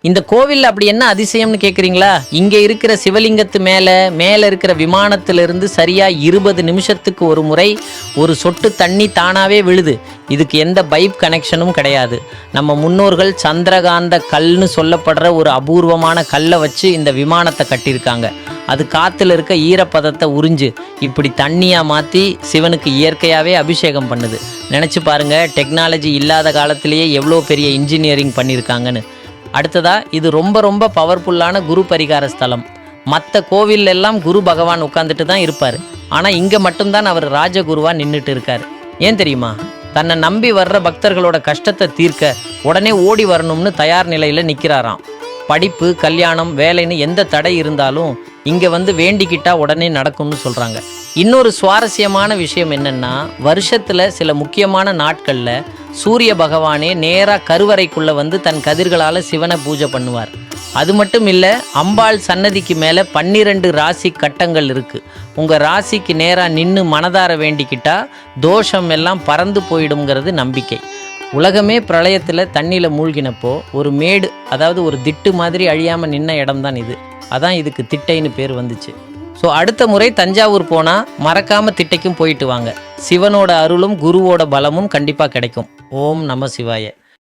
இந்த கோவில்ல அப்படி என்ன அதிசயம்னு கேட்குறீங்களா? இங்கே இருக்கிற சிவலிங்கத்து மேலே இருக்கிற விமானத்திலிருந்து சரியா 20 நிமிஷத்துக்கு ஒரு முறை ஒரு சொட்டு தண்ணி தானாவே விழுது. இதுக்கு எந்த பைப் கனெக்ஷனும் கிடையாது. நம்ம முன்னோர்கள் சந்திரகாந்த கல்னு சொல்லப்படுற ஒரு அபூர்வமான கல்லை வச்சு இந்த விமானத்தை கட்டியிருக்காங்க. அது காற்றுல இருக்க ஈரப்பதத்தை உறிஞ்சு இப்படி தண்ணியாக மாற்றி சிவனுக்கு இயற்கையாகவே அபிஷேகம் பண்ணுது. நினச்சி பாருங்க, டெக்னாலஜி இல்லாத காலத்திலேயே எவ்வளோ பெரிய இன்ஜினியரிங் பண்ணியிருக்காங்கன்னு. அடுத்ததா, இது ரொம்ப ரொம்ப பவர்ஃபுல்லான குரு பரிகார ஸ்தலம். மற்ற கோவில் எல்லாம் குரு பகவான் உட்காந்துட்டு தான் இருப்பார். ஆனால் இங்கே மட்டும்தான் அவர் ராஜகுருவாக நின்றுட்டு இருக்கார். ஏன் தெரியுமா? தன்னை நம்பி வர்ற பக்தர்களோட கஷ்டத்தை தீர்க்க உடனே ஓடி வரணும்னு தயார் நிலையில் நிற்கிறாராம். படிப்பு, கல்யாணம், வேலைன்னு எந்த தடை இருந்தாலும் இங்கே வந்து வேண்டிக்கிட்டா உடனே நடக்கும்னு சொல்கிறாங்க. இன்னொரு சுவாரஸ்யமான விஷயம் என்னென்னா, வருஷத்தில் சில முக்கியமான நாட்களில் சூரிய பகவானே நேராக கருவறைக்குள்ளே வந்து தன் கதிர்களால் சிவனை பூஜை பண்ணுவார். அது மட்டும் இல்லை, அம்பாள் சன்னதிக்கு மேலே 12 ராசி கட்டங்கள் இருக்குது. உங்கள் ராசிக்கு நேராக நின்று மனதார வேண்டிக்கிட்டா தோஷம் எல்லாம் பறந்து போயிடுங்கிறது நம்பிக்கை. உலகமே பிரளயத்தில் தண்ணியில் மூழ்கினப்போ ஒரு மேடு, அதாவது ஒரு திட்டு மாதிரி அழியாமல் நின்ன இடம் தான் இது. அதான் இதுக்கு திட்டைன்னு பேர் வந்துச்சு. ஸோ அடுத்த முறை தஞ்சாவூர் போனால் மறக்காமல் திட்டைக்கும் போயிட்டு வாங்க. சிவனோட அருளும் குருவோட பலமும் கண்டிப்பாக கிடைக்கும். ஓம் நம சிவாய.